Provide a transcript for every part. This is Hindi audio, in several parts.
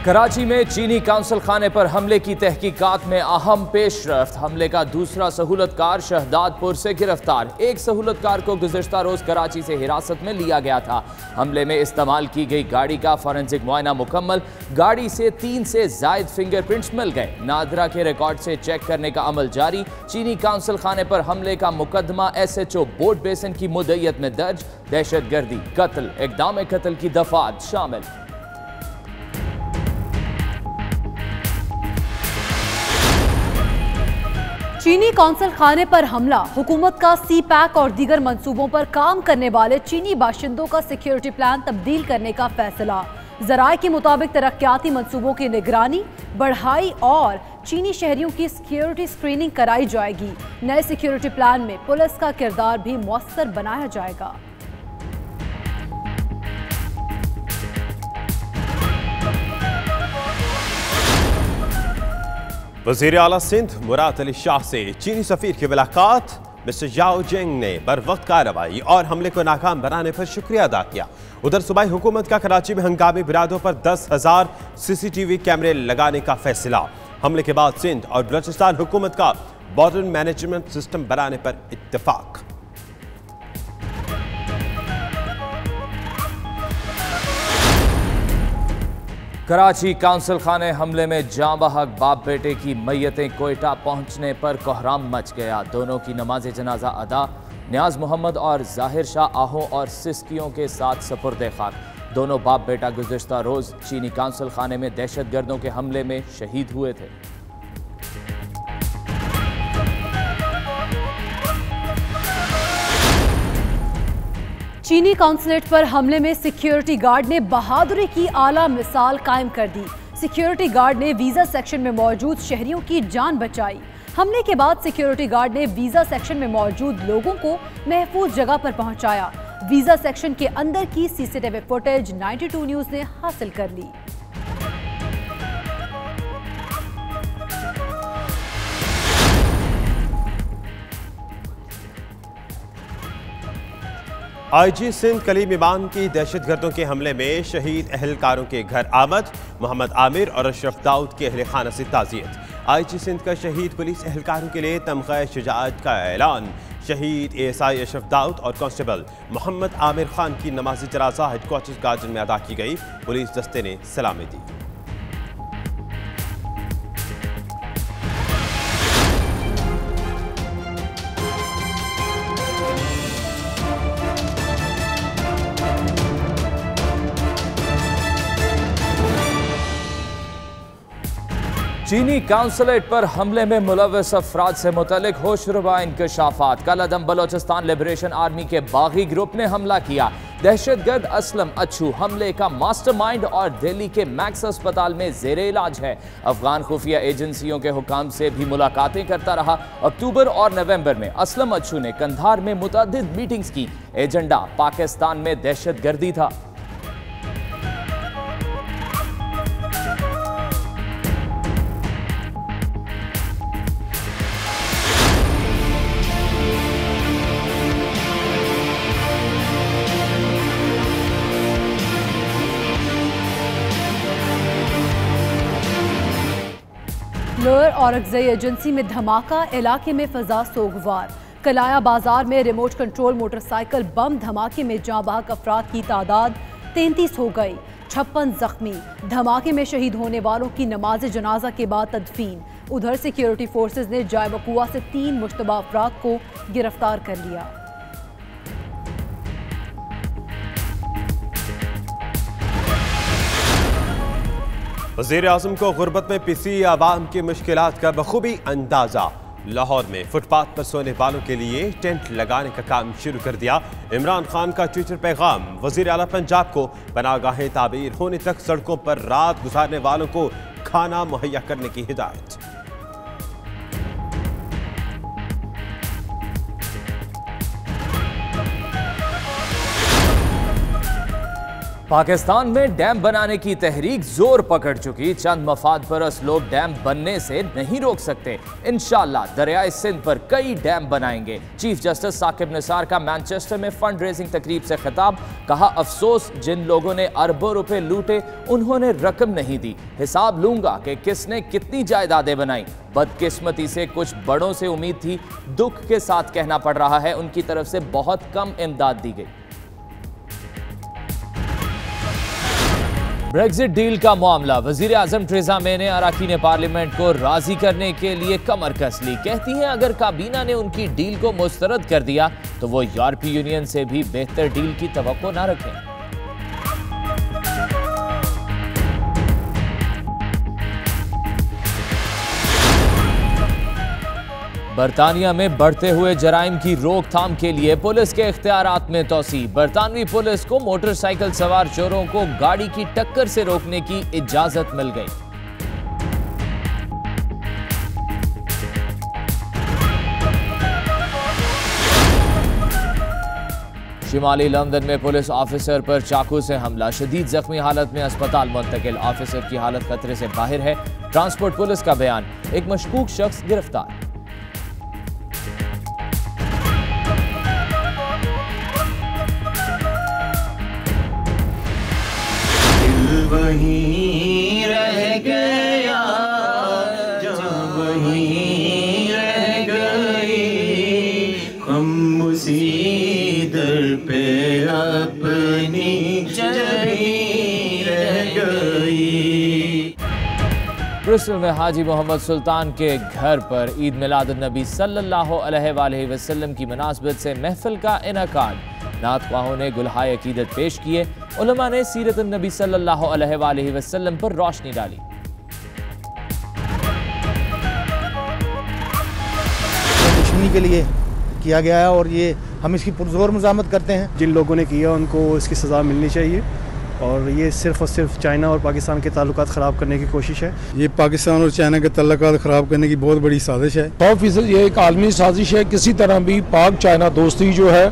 कराची में चीनी काउंसिल खाने पर हमले की तहकीकात में अहम पेशरफ्त। हमले का दूसरा सहूलतकार शहदादपुर से गिरफ्तार। एक सहूलतकार को गुज़िश्ता रोज कराची से हिरासत में लिया गया था। हमले में इस्तेमाल की गई गाड़ी का फॉरेंसिक मुआयना मुकम्मल। गाड़ी से 3 से ज़ायद फिंगरप्रिंट्स मिल गए। नादरा के रिकॉर्ड से चेक करने का अमल जारी। चीनी काउंसिल खाने पर हमले का मुकदमा SHO बोर्ड बेसन की मुद्दइयत में दर्ज। दहशतगर्दी, कत्ल, इक़दाम कत्ल की दफात शामिल। चीनी काउंसिल खाने पर हमला। हुकूमत का CPAC और दीगर मंसूबों पर काम करने वाले चीनी बाशिंदों का सिक्योरिटी प्लान तब्दील करने का फैसला। ज़राए के मुताबिक तरक्याती मंसूबों की निगरानी बढ़ाई और चीनी शहरियों की सिक्योरिटी स्क्रीनिंग कराई जाएगी। नए सिक्योरिटी प्लान में पुलिस का किरदार भी मौसर बनाया जाएगा। वज़ीर आला सिंध मुराद अली शाह से चीनी सफ़ीर की मुलाकात। मिस्टर जाओ जेंग ने बर वक्त कार्रवाई और हमले को नाकाम बनाने पर शुक्रिया अदा किया। उधर सूबाई हुकूमत का कराची में हंगामी बिरादों पर 10,000 CCTV कैमरे लगाने का फैसला। हमले के बाद सिंध और बलूचिस्तान हुकूमत का बॉर्डर मैनेजमेंट सिस्टम बनाने पर इत्तेफाक। कराची काउंसिल खाने हमले में जाँ बहक बाप बेटे की मैयतें कोयटा पहुंचने पर कोहराम मच गया। दोनों की नमाज जनाजा अदा। न्याज मोहम्मद और जाहिर शाह आहों और सिस्कियों के साथ सपुर्दे खाक। दोनों बाप बेटा गुज़िश्ता रोज चीनी काउंसिल खाने में दहशतगर्दों के हमले में शहीद हुए थे। चीनी काउंसलेट पर हमले में सिक्योरिटी गार्ड ने बहादुरी की आला मिसाल कायम कर दी। सिक्योरिटी गार्ड ने वीजा सेक्शन में मौजूद शहरियों की जान बचाई। हमले के बाद सिक्योरिटी गार्ड ने वीजा सेक्शन में मौजूद लोगों को महफूज जगह पर पहुंचाया। वीजा सेक्शन के अंदर की CCTV फुटेज 92 न्यूज ने हासिल कर ली। IG सिंध कलीम ईमान की दहशतगर्दों के हमले में शहीद अहलकारों के घर आमद। मोहम्मद आमिर और अशरफ दाऊद के अहल खाना से ताज़ियत। IG सिंध का शहीद पुलिस एहलकारों के लिए तमग़ा शुजाअत का ऐलान। शहीद ASI अशरफ दाऊद और कांस्टेबल मोहम्मद आमिर खान की नमाज जनाजा हेडक्वार्टर गार्डन में अदा की गई। पुलिस दस्ते ने सलामी दी। चीनी काउंसलेट पर हमले में मुलव्वस अफराद से मुतल्लिक होशरुबा इंकशाफात। कल-अदम बलोचिस्तान लिबरेशन आर्मी के बागी ग्रुप ने हमला किया। दहशतगर्द असलम अच्छू हमले का मास्टरमाइंड और दिल्ली के मैक्स अस्पताल में जेर इलाज है। अफगान खुफिया एजेंसियों के हुकाम से भी मुलाकातें करता रहा। अक्टूबर और नवंबर में असलम अच्छू ने कंधार में मुतअद्दिद मीटिंग्स की। एजेंडा पाकिस्तान में दहशतगर्दी था। लोअर औरकज़ई एजेंसी में धमाका। इलाके में फजा सोगवार। कलाया बाजार में रिमोट कंट्रोल मोटरसाइकिल बम धमाके में जाँ बहक अफराद की तादाद 33 हो गई। 56 जख्मी। धमाके में शहीद होने वालों की नमाज जनाजा के बाद तदफीन। उधर सिक्योरिटी फोर्सेज ने जाय वकुआ से 3 मुश्तबा अफराद को गिरफ्तार कर लिया। वज़ीर आज़म को गुर्बत में पिसी आवाम की मुश्किलात का बखूबी अंदाजा। लाहौर में फुटपाथ पर सोने वालों के लिए टेंट लगाने का काम शुरू कर दिया। इमरान खान का ट्विटर पैगाम। वज़ीर आला पंजाब को पनागाहें ताबीर होने तक सड़कों पर रात गुजारने वालों को खाना मुहैया करने की हिदायत। पाकिस्तान में डैम बनाने की तहरीक जोर पकड़ चुकी। चंद मफाद परस्त लोग डैम बनने से नहीं रोक सकते। इंशाअल्लाह दरियाए सिंध पर कई डैम बनाएंगे। चीफ जस्टिस साकिब निसार का मैनचेस्टर में फंड रेजिंग तकरीब से खिताब। कहा, अफसोस जिन लोगों ने अरबों रुपए लूटे उन्होंने रकम नहीं दी। हिसाब लूंगा कि किसने कितनी जायदादें बनाई। बदकिस्मती से कुछ बड़ों से उम्मीद थी, दुख के साथ कहना पड़ रहा है उनकी तरफ से बहुत कम इमदाद दी गई। ब्रेक्जिट डील का मामला। वजीर आजम टेरेसा मे ने अरकान पार्लियामेंट को राजी करने के लिए कमर कस ली। कहती हैं अगर काबीना ने उनकी डील को मुस्तरद कर दिया तो वो यूरोपीय यूनियन से भी बेहतर डील की तवक्को ना रखें। बरतानिया में बढ़ते हुए जराइम की रोकथाम के लिए पुलिस के इख्तियारात में तोसी। बरतानवी पुलिस को मोटरसाइकिल सवार चोरों को गाड़ी की टक्कर से रोकने की इजाजत मिल गई। शिमाली लंदन में पुलिस ऑफिसर पर चाकू से हमला। शदीद जख्मी हालत में अस्पताल मुंतकिल। ऑफिसर की हालत खतरे से बाहर है। ट्रांसपोर्ट पुलिस का बयान, एक मशकूक शख्स गिरफ्तार। वहीं रह गया जहाँ वहीं रह गई, हम उसी दर पे अपनी जहीं रह गई। ब्रिस्टल में हाजी मोहम्मद सुल्तान के घर पर ईद मिलादुन नबी सल्लल्लाहु अलैहि वसल्लम की मुनासबत से महफिल का इनकाद। नातख्वाहों ने गुलहाए अकीदत पेश किए। उलमा ने सीरत नबी सल्लल्लाहु अलैहि वसल्लम पर रोशनी डाली। दुश्मनी के लिए किया गया है और ये हम इसकी पुरजोर मज़ामत करते हैं। जिन लोगों ने किया उनको इसकी सज़ा मिलनी चाहिए और ये सिर्फ और सिर्फ चाइना और पाकिस्तान के ताल्लुकात ख़राब करने की कोशिश है। ये पाकिस्तान और चाइना के ताल्लुकात ख़राब करने की बहुत बड़ी साजिश है। 100% ये एक आलमी साजिश है। किसी तरह भी पाक चाइना दोस्ती जो है,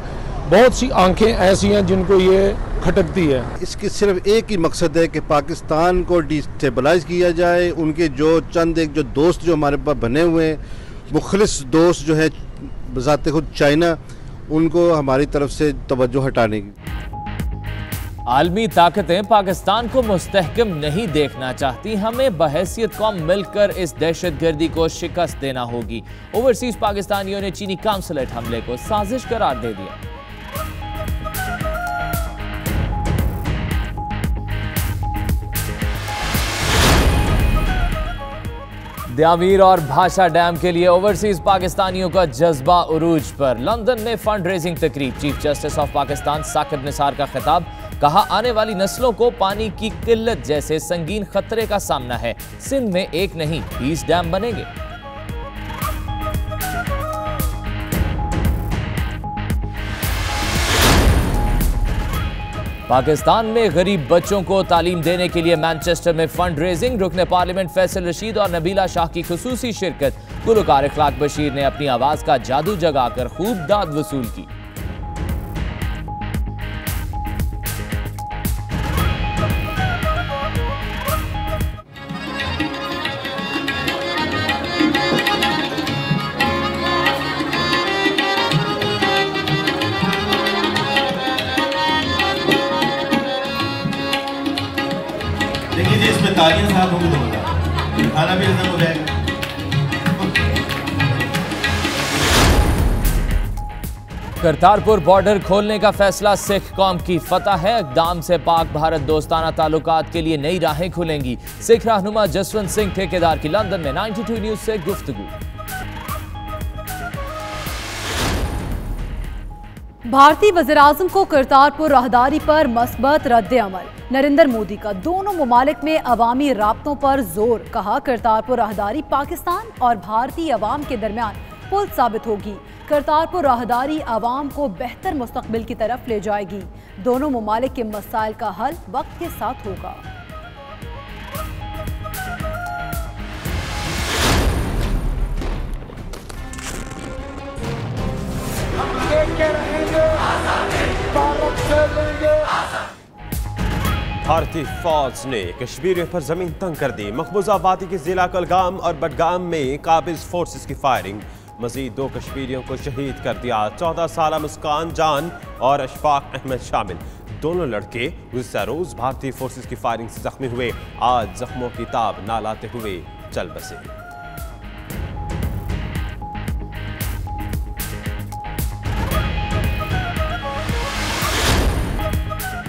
बहुत सी आंखें ऐसी हैं जिनको ये खटकती है। इसकी सिर्फ एक ही मकसद है कि पाकिस्तान को डिस्टेबलाइज किया जाए। उनके जो चंद एक जो दोस्त जो हमारे पास बने हुए हैं, मुखलिस दोस्त जो है बज़ाते खुद चाइना, उनको हमारी तरफ से तवज्जो हटाने की। आलमी ताकतें पाकिस्तान को मुस्तहकम नहीं देखना चाहती। हमें बहैसियत कौम मिलकर इस दहशतगर्दी को शिकस्त देना होगी। ओवरसीज पाकिस्तानियों ने चीनी काउंसलेट हमले को साजिश करार दे दिया। दियामीर और भाषा डैम के लिए ओवरसीज पाकिस्तानियों का जज्बा उरूज पर। लंदन में फंड रेजिंग तकरीब। Chief justice of Pakistan Saqib Nisar का खिताब। कहा, आने वाली नस्लों को पानी की किल्लत जैसे संगीन खतरे का सामना है। सिंध में एक नहीं 20 डैम बनेंगे। पाकिस्तान में गरीब बच्चों को तालीम देने के लिए मैनचेस्टर में फंड रेजिंग। रुकने पार्लियामेंट फैसल रशीद और नबीला शाह की खुसूसी शिरकत। गुलकार इखलाक बशीर ने अपनी आवाज का जादू जगाकर खूब दाद वसूल की। देखिए जी, इसमें तालियां साथ होंगी तो होगा, खाना भी हजम हो जाएगा। करतारपुर बॉर्डर खोलने का फैसला सिख कौम की फतह है। इक़दाम से पाक भारत दोस्ताना ताल्लुकात के लिए नई राहें खुलेंगी। सिख रहनुमा जसवंत सिंह ठेकेदार की लंदन में 92 न्यूज से गुफ्तगू। भारतीय वज़ीर-ए-आज़म को करतारपुर राहदारी पर मस्बत रद्द-ए-अमल। नरेंद्र मोदी का दोनों ममालिक में अवामी राब्तों पर जोर। कहा, करतारपुर राहदारी पाकिस्तान और भारतीय अवाम के दरमियान पुल साबित होगी। करतारपुर राहदारी अवाम को बेहतर मुस्तकबिल की तरफ ले जाएगी। दोनों ममालिक के मसाइल का हल वक्त के साथ होगा। हम लेके रहेंगे, भारत से लेंगे। भारतीय फौज ने कश्मीरियों पर जमीन तंग कर दी। मकबूजा वादी के जिला कुलगाम और बडगाम में काबिज फोर्सेस की फायरिंग, मजीद 2 कश्मीरियों को शहीद कर दिया। 14 साल मुस्कान जान और अशफाक अहमद शामिल दोनों लड़के गुज़िश्ता रोज भारतीय फोर्सेस की फायरिंग से जख्मी हुए। आज जख्मों की ताब ना लाते हुए चल बसे।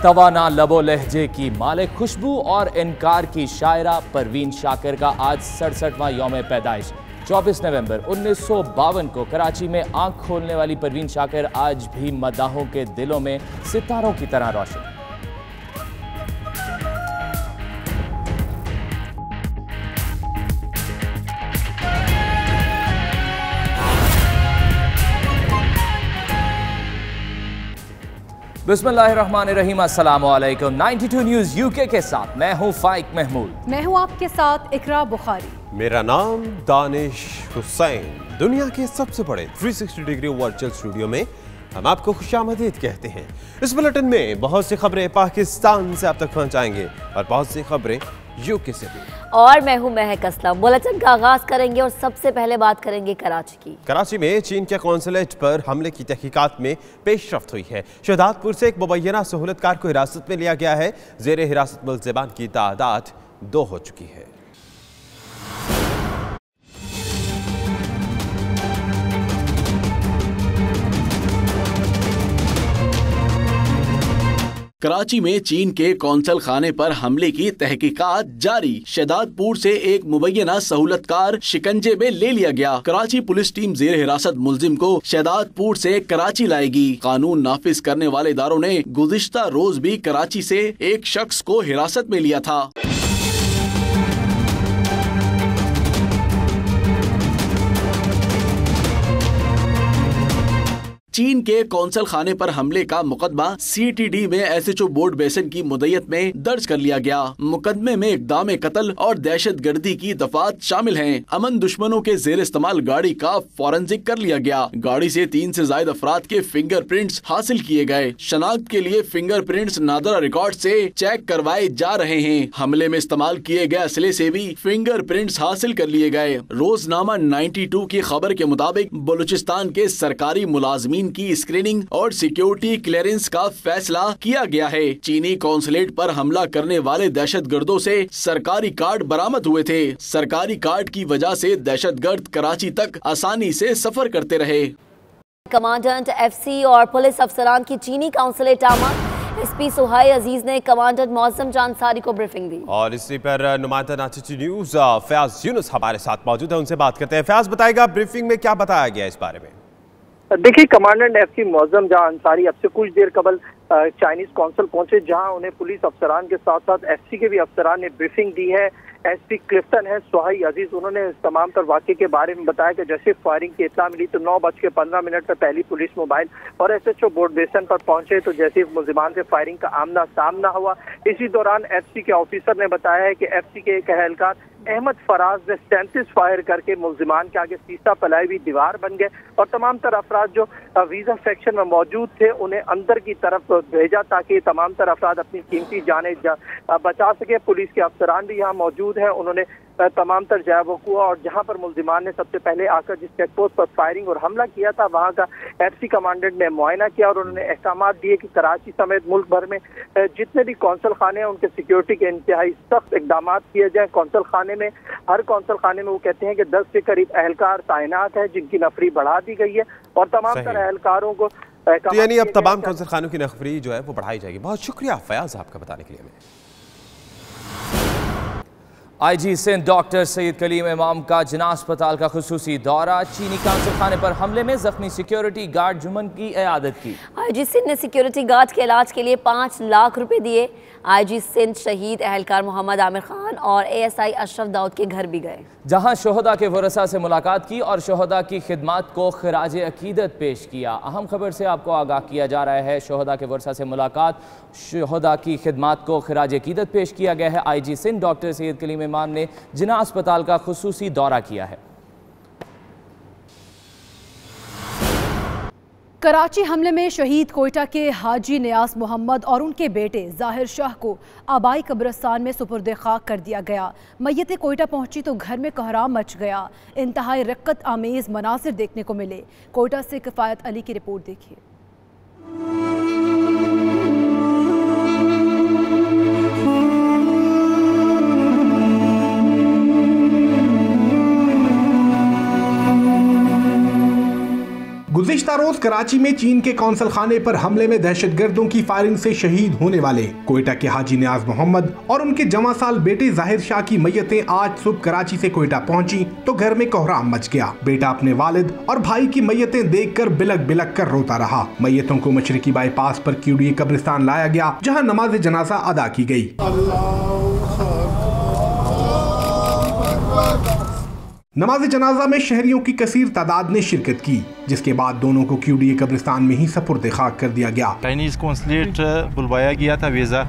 तवाना लबो लहजे की मालिक खुशबू और इनकार की शायरा परवीन शाकिर का आज 67वां यौम पैदाइश। 24 नवंबर 1952 को कराची में आंख खोलने वाली परवीन शाकिर आज भी मदाहों के दिलों में सितारों की तरह रोशन। बिस्मिल्लाहिर्रहमानिर्रहीम, अस्सलाम वालेकुम। 92 न्यूज़ यूके के साथ मैं हूं फाइक महमूद। मैं हूं आपके साथ इकरा बुखारी। मेरा नाम दानिश हुसैन। दुनिया के सबसे बड़े 360 डिग्री वर्चुअल स्टूडियो में हम आपको खुशामदीद कहते हैं। इस बुलेटिन में बहुत सी खबरें पाकिस्तान से आप तक पहुंचाएंगे और बहुत सी खबरें यूके से भी। और मैं हूं महक असलम। बुलेटिन का आगाज करेंगे और सबसे पहले बात करेंगे कराची की। कराची में चीन के कौंसलेट पर हमले की तहकीकात में पेशरफ्त हुई है। शहदादपुर से एक मुबैना सहूलतकार को हिरासत में लिया गया है। जेर हिरासत मुल्ज़िमान की तादाद 2 हो चुकी है। कराची में चीन के कौंसल खाने पर हमले की तहकीकात जारी। शहदादपुर से एक मुबैना सहूलतकार शिकंजे में ले लिया गया। कराची पुलिस टीम जेर हिरासत मुल्जिम को शहदादपुर से कराची लाएगी। कानून नाफिज करने वाले इदारों ने गुज़िश्ता रोज भी कराची से एक शख्स को हिरासत में लिया था। चीन के कौंसल खाने पर हमले का मुकदमा CTD में SHO बोर्ड बेसन की मुद्दत में दर्ज कर लिया गया। मुकदमे में इक़दाम कत्ल और दहशत गर्दी की दफात शामिल हैं। अमन दुश्मनों के जेर इस्तेमाल गाड़ी का फॉरेंसिक कर लिया गया। गाड़ी से 3 से ज्यादा अफराद के फिंगरप्रिंट्स हासिल किए गए। शनाख्त के लिए फिंगरप्रिंट्स नादरा रिकॉर्ड से चेक करवाए जा रहे हैं। हमले में इस्तेमाल किए गए असले से भी फिंगरप्रिंट्स हासिल कर लिए गए। रोजनामा 92 की खबर के मुताबिक बलूचिस्तान के सरकारी मुलाजमीन की स्क्रीनिंग और सिक्योरिटी क्लियरेंस का फैसला किया गया है। चीनी कौंसलेट पर हमला करने वाले दहशतगर्दों से सरकारी कार्ड बरामद हुए थे। सरकारी कार्ड की वजह से दहशतगर्द कराची तक आसानी से सफर करते रहे। कमांडेंट FC और पुलिस अफसरान की चीनी कौंसलेट आमा SP सुहाई अजीज ने कमांडेंट मौसम जान अंसारी को ब्रीफिंग दी। और इसी पर नुमाइंदा 92 न्यूज़ फयाज यूनुस हमारे साथ मौजूद है, उनसे बात करते हैं। फयाज, बताएगा ब्रीफिंग में क्या बताया गया इस बारे में? देखिए, कमांडेंट FC मौसम जान अंसारी अब से कुछ देर कबल चाइनीज कौंसल पहुंचे, जहां उन्हें पुलिस अफसरान के साथ साथ FC के भी अफसरान ने ब्रीफिंग दी है। SP क्लिफ्टन है सुहाई अजीज, उन्होंने तमाम तर वाक़े के बारे में बताया कि जैसे फायरिंग की इत्तला मिली तो 9:15 पर पहली पुलिस मोबाइल और SHO बोर्ड बेसन पर पहुंचे तो जैसे मुल्जिमान से फायरिंग का आमना सामना हुआ। इसी दौरान FC के ऑफिसर ने बताया है कि FC के एक अहलकार अहमद फराज ने 37 फायर करके मुल्जिमान के आगे सीसा फैलाई हुई दीवार बन गए और तमाम तर अफराद जो वीजा सेक्शन में मौजूद थे उन्हें अंदर की तरफ भेजा ताकि तमाम तर अफराद अपनी कीमती जाने बचा सके। पुलिस के अफसरान भी यहाँ मौजूद हैं, उन्होंने तमाम तर जायब हुआ और जहां पर मुल्जिमान ने सबसे पहले आकर जिस चेक पोस्ट पर फायरिंग और हमला किया था वहां का FC कमांडेंट ने मुआयना किया और उन्होंने अहकाम दिए कि कराची समेत मुल्क भर में जितने भी कौंसल खाने हैं उनके सिक्योरिटी के इंतहाई सख्त इकदाम किए जाए। कौंसल खाने में हर कौंसल खाने में वो कहते हैं कि 10 के करीब अहलकार तैनात है जिनकी नफरी बढ़ा दी गई है और तमाम तर अहलकारों को तो यानी अब तमाम कौंसल खानों की नफरी जो है वो बढ़ाई जाएगी। बहुत शुक्रिया फयाज आपका बताने के लिए। IG सिंध डॉक्टर सईद कलीम इमाम का जिना अस्पताल का खुसूसी दौरा। चीनी कौंसल खाने पर हमले में जख्मी सिक्योरिटी गार्ड जुमन की इयादत की। IG सिंध ने सिक्योरिटी गार्ड के इलाज के लिए 5 लाख रुपए दिए। IG सिंध शहीद अहलकार मोहम्मद आमिर खान और ASI अशरफ दाऊद के घर भी गए, जहां शोहदा के वरसा से मुलाकात की और शोहदा की खिदमात को खिराज अकीदत पेश किया। अहम खबर से आपको आगाह किया जा रहा है, शोहदा के वरसा से मुलाकात, शोहदा की खिदमात को खिराज अकीदत पेश किया गया है। IG सिंध डॉक्टर सईद कलीम इमाम ने जिना अस्पताल का खुसूसी दौरा किया है। कराची हमले में शहीद कोयटा के हाजी नियाज मोहम्मद और उनके बेटे जाहिर शाह को आबाई कब्रिस्तान में सुपुर्द खाक कर दिया गया। मैयत कोयटा पहुंची तो घर में कोहराम मच गया। इंतहाई रक्कत आमेज मनासिर देखने को मिले। कोयटा से किफायत अली की रिपोर्ट देखिए। गुज़िश्ता रोज कराची में चीन के कौंसल खाने पर हमले में दहशतगर्दों की फायरिंग से शहीद होने वाले कोयटा के हाजी नियाज मोहम्मद और उनके जमा साल बेटे जाहिर शाह की मैयतें आज सुबह कराची से कोयटा पहुंची तो घर में कोहराम मच गया। बेटा अपने वालिद और भाई की मैयतें देखकर बिलक बिलक कर रोता रहा। मैयतों को मशरिकी बाईपास पर क्यूडी कब्रिस्तान लाया गया, जहाँ नमाज जनाजा अदा की गयी। नमाज जनाजा में शहरियों की कसीर तादाद ने शिरकत की, जिसके बाद दोनों को क्यूडी कब्रिस्तान में ही सपुर्द खाक कर दिया गया। चाइनीज कॉन्सुलेट बुलवाया गया था वीज़ा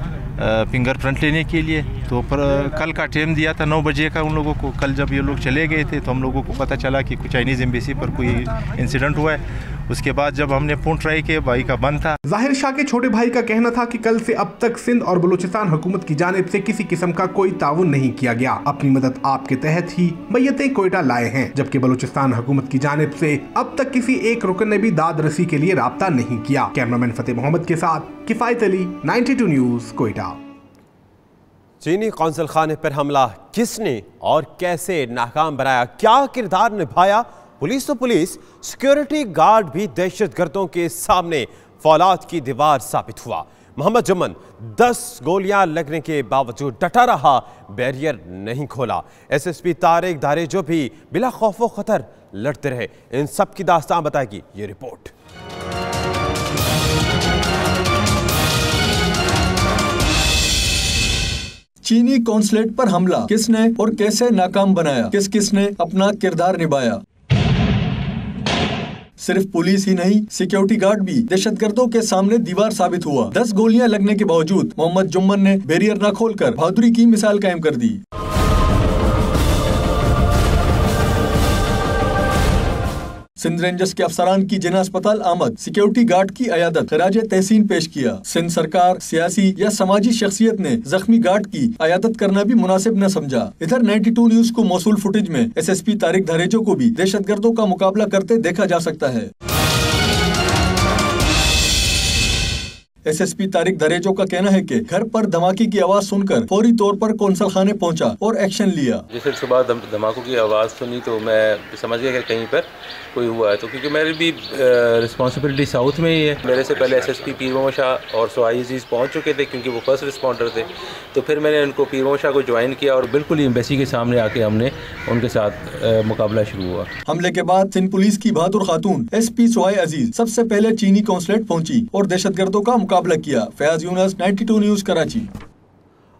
फिंगरप्रिंट लेने के लिए, तो पर कल का टाइम दिया था 9 बजे का उन लोगों को। कल जब ये लोग चले गए थे तो हम लोगों को पता चला कि चाइनीज़ एम्बेसी पर कोई इंसिडेंट हुआ है। उसके बाद जब हमने फ़ोन ट्राई किया, भाई का बंद था। जाहिर शाह के छोटे भाई का कहना था कि कल से अब तक सिंध और बलूचिस्तान हुकूमत की जानिब से किसी किस्म का कोई ताउन नहीं किया गया। अपनी मदद आपके तहत ही मैयतें कोयटा लाए हैं, जबकि बलूचिस्तान हुकूमत की जानिब से अब तक किसी एक रुकन ने भी दाद रसी के लिए राब्ता नहीं किया। कैमरामैन फतेह मोहम्मद के साथ किफायत अली, 92 न्यूज़, कोयटा। चीनी कौंसल खाने पर हमला किसने और कैसे नाकाम बनाया, क्या किरदार निभाया? पुलिस तो पुलिस, सिक्योरिटी गार्ड भी दहशतगर्दों के सामने फौलाद की दीवार साबित हुआ। मोहम्मद जुम्मन 10 गोलियां लगने के बावजूद डटा रहा, बैरियर नहीं खोला। एसएसपी तारिक दारेजो भी बिला खौफो खतर लड़ते रहे। इन सब की दास्तान बताएगी ये रिपोर्ट। चीनी कॉन्सुलेट पर हमला किसने और कैसे नाकाम बनाया, किस किसने अपना किरदार निभाया? सिर्फ पुलिस ही नहीं, सिक्योरिटी गार्ड भी दहशतगर्दों के सामने दीवार साबित हुआ। 10 गोलियां लगने के बावजूद मोहम्मद जुम्मन ने बैरियर न खोलकर बहादुरी की मिसाल कायम कर दी। सिंध रेंजर्स के अफसरान की जिना अस्पताल आमद, सिक्योरिटी गार्ड की अयादत, खराजे तहसीन पेश किया। सिंध सरकार, सियासी या समाजी शख्सियत ने जख्मी गार्ड की अयादत करना भी मुनासिब न समझा। इधर 92 न्यूज़ को मौसूल फुटेज में एसएसपी तारिक दारेजो को भी दहशतगर्दों का मुकाबला करते देखा जा सकता है। एसएसपी तारिक दारेजो का कहना है कि घर पर धमाके की आवाज सुनकर फौरी तौर पर कौंसल खाने पहुंचा और एक्शन लिया। जैसे सुबह धमाकों की आवाज़ सुनी तो मैं समझ गया कि कहीं पर कोई हुआ है, तो क्योंकि मेरी भी रिस्पॉन्सिबिलिटी साउथ में ही है। मेरे से पहले एसएसपी पीर मोहम्मद शाह और सुहाई अजीज़ पहुंच चुके थे, क्योंकि वो फर्स्ट रिस्पॉन्डर थे। तो फिर मैंने उनको पीर मोहम्मद शाह को ज्वाइन किया और बिल्कुल ही एम्बेसी के सामने आके हमने उनके साथ मुकाबला शुरू हुआ। हमले के बाद सिंध पुलिस की बहादुर खातून एसपी सुहाई अजीज सबसे पहले चीनी कॉन्सुलेट पहुंची और दहशतगर्दों का मुकाबला किया। फयाज यूनुस, 92 न्यूज़, कराची।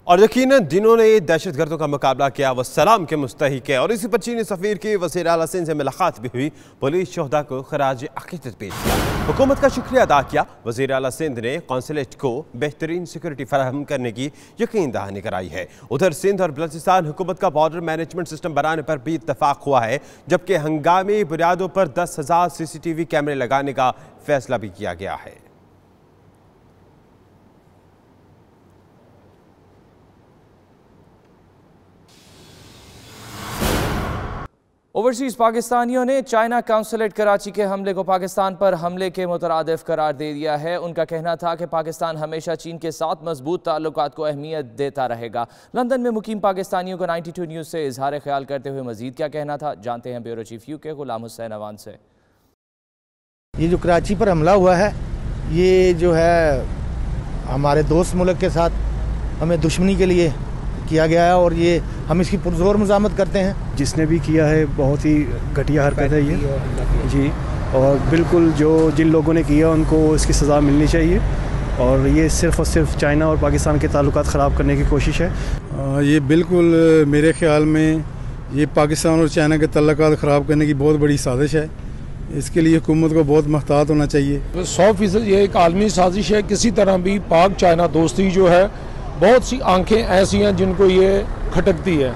और यकीनन जिन्होंने दहशतगर्दों का मुकाबला किया वो सलाम के मुस्तहिक है। और इसी पर चीनी सफ़ीर की वज़ीर आला सिंध से मुलाकात भी हुई। पुलिस शोहदा को खराज अक़ीदत पेश किया, हुकूमत का शुक्रिया अदा किया। वज़ीर आला सिंध ने कौंसलेट को बेहतरीन सिक्योरिटी फराहम करने की यकीन दहानी कराई है। उधर सिंध और बलूचिस्तान हुकूमत का बॉर्डर मैनेजमेंट सिस्टम बनाने पर भी इत्तफाक हुआ है, जबकि हंगामी बुनियादों पर 10,000 CCTV कैमरे लगाने का फैसला भी किया गया है। ओवरसीज पाकिस्तानियों ने चाइना काउंसलेट कराची के हमले को पाकिस्तान पर हमले के मुतरादिफ करार दे दिया है। उनका कहना था कि पाकिस्तान हमेशा चीन के साथ मजबूत ताल्लुकात को अहमियत देता रहेगा। लंदन में मुकीम पाकिस्तानियों को 92 न्यूज़ से इजहार ख्याल करते हुए मजीद क्या कहना था, जानते हैं bureau chief UK Ghulam Hussain Awan से। ये जो कराची पर हमला हुआ है, ये जो है हमारे दोस्त मुल्क के साथ हमें दुश्मनी के लिए किया गया है और ये हम इसकी पुरजोर मज़ामत करते हैं। जिसने भी किया है बहुत ही घटिया हरकत है ये जी, और बिल्कुल जिन लोगों ने किया उनको इसकी सज़ा मिलनी चाहिए। और ये सिर्फ़ और सिर्फ चाइना और पाकिस्तान के ताल्लुकात ख़राब करने की कोशिश है। ये बिल्कुल मेरे ख़्याल में ये पाकिस्तान और चाइना के ताल्लुकात ख़राब करने की बहुत बड़ी साजिश है। इसके लिए हुकूमत को बहुत मुहतात होना चाहिए। 100% ये एक आलमी साजिश है। किसी तरह भी पाक चाइना दोस्ती जो है, बहुत सी आंखें ऐसी हैं जिनको ये खटकती है।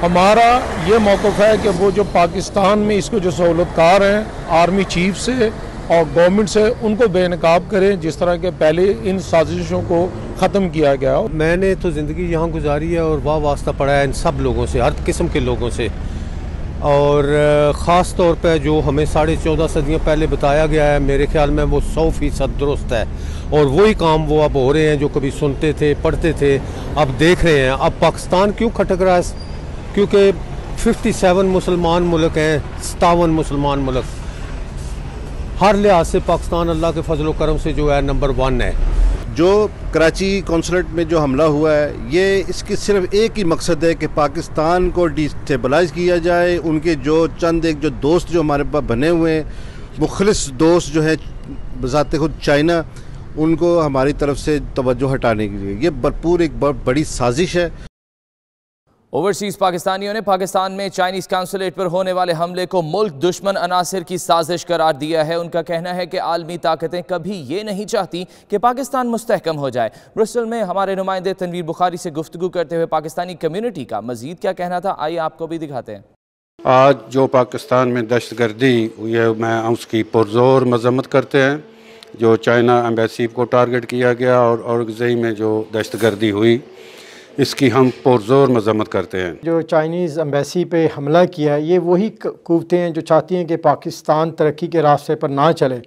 हमारा ये मौक़िफ़ है कि वो जो पाकिस्तान में इसको जो सहूलतकार हैं, आर्मी चीफ से और गवर्नमेंट से उनको बेनकाब करें जिस तरह के पहले इन साजिशों को ख़त्म किया गया। मैंने तो ज़िंदगी यहाँ गुजारी है और वाह वास्ता पड़ा है इन सब लोगों से, हर किस्म के लोगों से, और ख़ास तौर पे जो हमें 14.5 सदियाँ पहले बताया गया है, मेरे ख्याल में वो 100% दुरुस्त है। और वही काम वो अब हो रहे हैं जो कभी सुनते थे, पढ़ते थे, अब देख रहे हैं। अब पाकिस्तान क्यों खटक रहा है? क्योंकि 57 मुसलमान मुल्क हैं, 57 मुसलमान मुल्क, हर लिहाज से पाकिस्तान अल्लाह के फजल करम से जो है नंबर 1 है। जो कराची कौंसलेट में जो हमला हुआ है, ये इसकी सिर्फ एक ही मकसद है कि पाकिस्तान को डिस्टेबलाइज किया जाए। उनके जो चंद एक जो दोस्त जो हमारे पास बने हुए हैं, मुखलिस दोस्त जो है बज़ाते खुद चाइना, उनको हमारी तरफ से तवज्जो हटाने के लिए ये भरपूर एक बड़ी साजिश है। ओवरसीज पाकिस्तानियों ने पाकिस्तान में चाइनीज काउंसलेट पर होने वाले हमले को मुल्क दुश्मन अनासिर की साजिश करार दिया है। उनका कहना है कि आलमी ताकतें कभी ये नहीं चाहती कि पाकिस्तान मुस्तहकम हो जाए। ब्रसेल में हमारे नुमाइंदे तनवीर बुखारी से गुफ्तगू करते हुए पाकिस्तानी कम्युनिटी का मजीद क्या कहना था, आइए आपको भी दिखाते हैं। आज जो पाकिस्तान में दहशतगर्दी हुई है, मैं उसकी पुरजोर मजम्मत करते हैं। जो चाइना एम्बेसी को टारगेट किया गया और औरंगज़ेब में जो दहशतगर्दी हुई, इसकी हम पुरजोर मजम्मत करते हैं। जो चाइनीज़ एम्बेसी पे हमला किया है, ये वही कुव्वतें हैं जो चाहती हैं कि पाकिस्तान तरक्की के रास्ते पर ना चले,